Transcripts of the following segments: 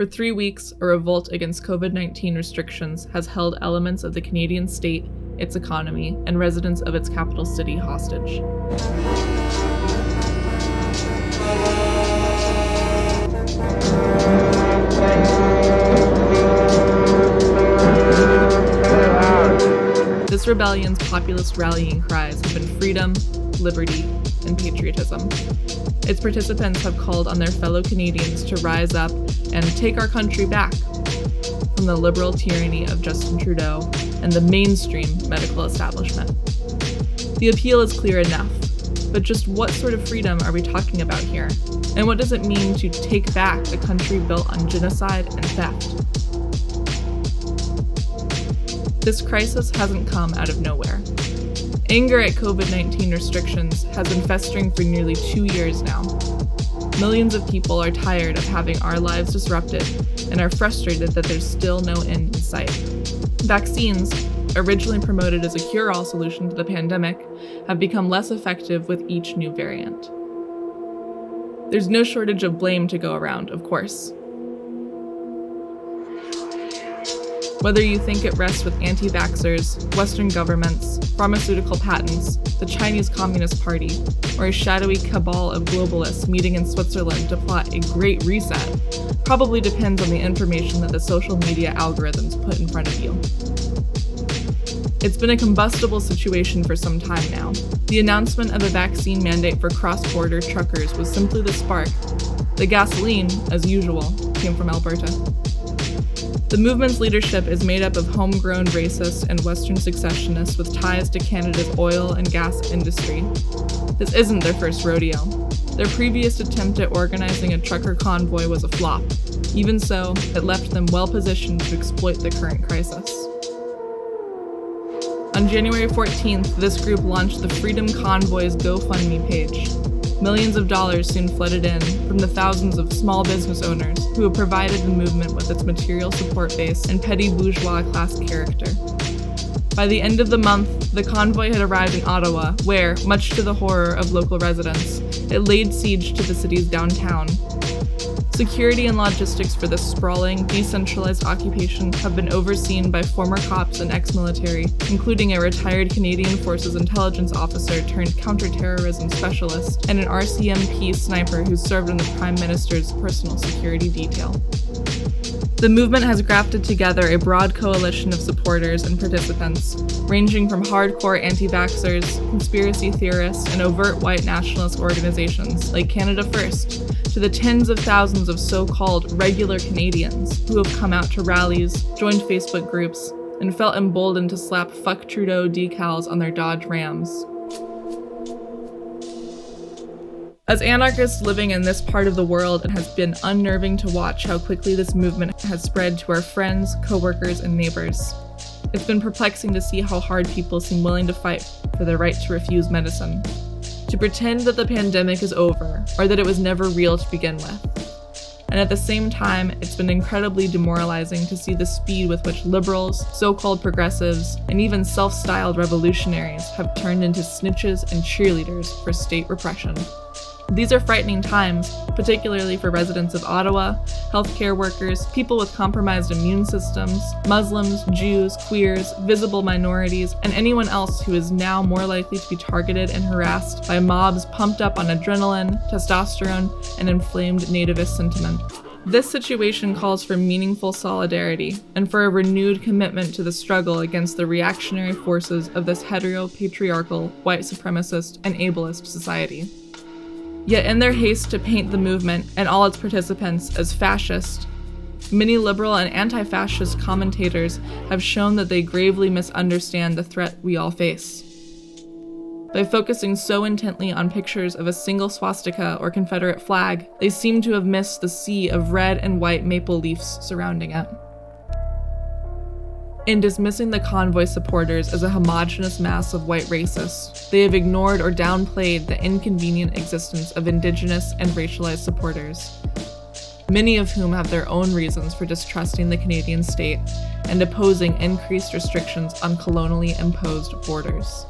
For 3 weeks, a revolt against COVID-19 restrictions has held elements of the Canadian state, its economy, and residents of its capital city hostage. This rebellion's populist rallying cries have been freedom, liberty, and patriotism. Its participants have called on their fellow Canadians to rise up and take our country back from the liberal tyranny of Justin Trudeau and the mainstream medical establishment. The appeal is clear enough, but just what sort of freedom are we talking about here? And what does it mean to take back a country built on genocide and theft? This crisis hasn't come out of nowhere. Anger at COVID-19 restrictions has been festering for nearly 2 years now. Millions of people are tired of having our lives disrupted and are frustrated that there's still no end in sight. Vaccines, originally promoted as a cure-all solution to the pandemic, have become less effective with each new variant. There's no shortage of blame to go around, of course. Whether you think it rests with anti-vaxxers, Western governments, pharmaceutical patents, the Chinese Communist Party, or a shadowy cabal of globalists meeting in Switzerland to plot a great reset, probably depends on the information that the social media algorithms put in front of you. It's been a combustible situation for some time now. The announcement of a vaccine mandate for cross-border truckers was simply the spark. The gasoline, as usual, came from Alberta. The movement's leadership is made up of homegrown racists and Western secessionists with ties to Canada's oil and gas industry. This isn't their first rodeo. Their previous attempt at organizing a trucker convoy was a flop. Even so, it left them well positioned to exploit the current crisis. On January 14th, this group launched the Freedom Convoy's GoFundMe page. Millions of dollars soon flooded in from the thousands of small business owners who have provided the movement with its material support base and petty bourgeois class character. By the end of the month, the convoy had arrived in Ottawa, where, much to the horror of local residents, it laid siege to the city's downtown. Security and logistics for this sprawling, decentralized occupation have been overseen by former cops and ex-military, including a retired Canadian Forces intelligence officer turned counterterrorism specialist and an RCMP sniper who served in the Prime Minister's personal security detail. The movement has grafted together a broad coalition of supporters and participants, ranging from hardcore anti-vaxxers, conspiracy theorists, and overt white nationalist organizations like Canada First, to the tens of thousands of so-called regular Canadians who have come out to rallies, joined Facebook groups, and felt emboldened to slap "Fuck Trudeau" decals on their Dodge Rams. As anarchists living in this part of the world, it has been unnerving to watch how quickly this movement has spread to our friends, co-workers, and neighbors. It's been perplexing to see how hard people seem willing to fight for their right to refuse medicine, to pretend that the pandemic is over, or that it was never real to begin with. And at the same time, it's been incredibly demoralizing to see the speed with which liberals, so-called progressives, and even self-styled revolutionaries have turned into snitches and cheerleaders for state repression. These are frightening times, particularly for residents of Ottawa, healthcare workers, people with compromised immune systems, Muslims, Jews, queers, visible minorities, and anyone else who is now more likely to be targeted and harassed by mobs pumped up on adrenaline, testosterone, and inflamed nativist sentiment. This situation calls for meaningful solidarity and for a renewed commitment to the struggle against the reactionary forces of this hetero-patriarchal, white supremacist, and ableist society. Yet in their haste to paint the movement and all its participants as fascist, many liberal and anti-fascist commentators have shown that they gravely misunderstand the threat we all face. By focusing so intently on pictures of a single swastika or Confederate flag, they seem to have missed the sea of red and white maple leaves surrounding it. In dismissing the convoy supporters as a homogenous mass of white racists, they have ignored or downplayed the inconvenient existence of Indigenous and racialized supporters, many of whom have their own reasons for distrusting the Canadian state and opposing increased restrictions on colonially imposed borders.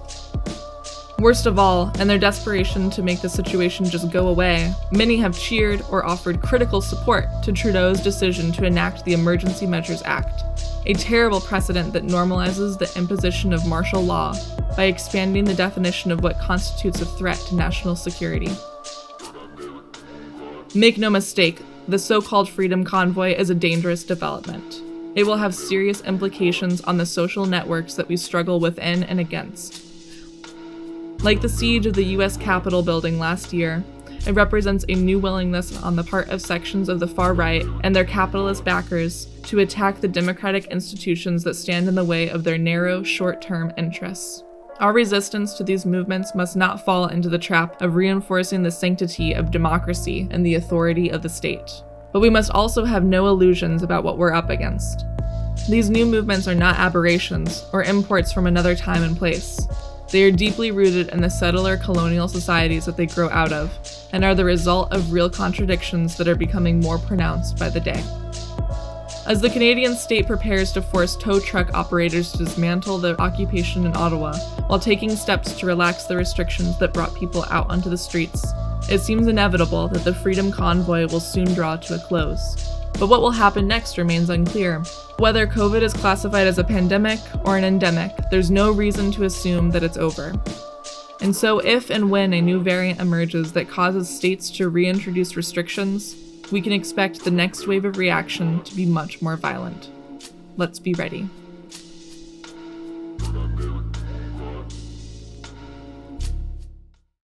Worst of all, in their desperation to make the situation just go away, many have cheered or offered critical support to Trudeau's decision to enact the Emergency Measures Act, a terrible precedent that normalizes the imposition of martial law by expanding the definition of what constitutes a threat to national security. Make no mistake, the so-called Freedom Convoy is a dangerous development. It will have serious implications on the social networks that we struggle within and against. Like the siege of the US Capitol building last year, it represents a new willingness on the part of sections of the far right and their capitalist backers to attack the democratic institutions that stand in the way of their narrow, short-term interests. Our resistance to these movements must not fall into the trap of reinforcing the sanctity of democracy and the authority of the state. But we must also have no illusions about what we're up against. These new movements are not aberrations or imports from another time and place. They are deeply rooted in the settler-colonial societies that they grow out of, and are the result of real contradictions that are becoming more pronounced by the day. As the Canadian state prepares to force tow truck operators to dismantle their occupation in Ottawa, while taking steps to relax the restrictions that brought people out onto the streets, it seems inevitable that the Freedom Convoy will soon draw to a close. But what will happen next remains unclear. Whether COVID is classified as a pandemic or an endemic, there's no reason to assume that it's over. And so if and when a new variant emerges that causes states to reintroduce restrictions, we can expect the next wave of reaction to be much more violent. Let's be ready.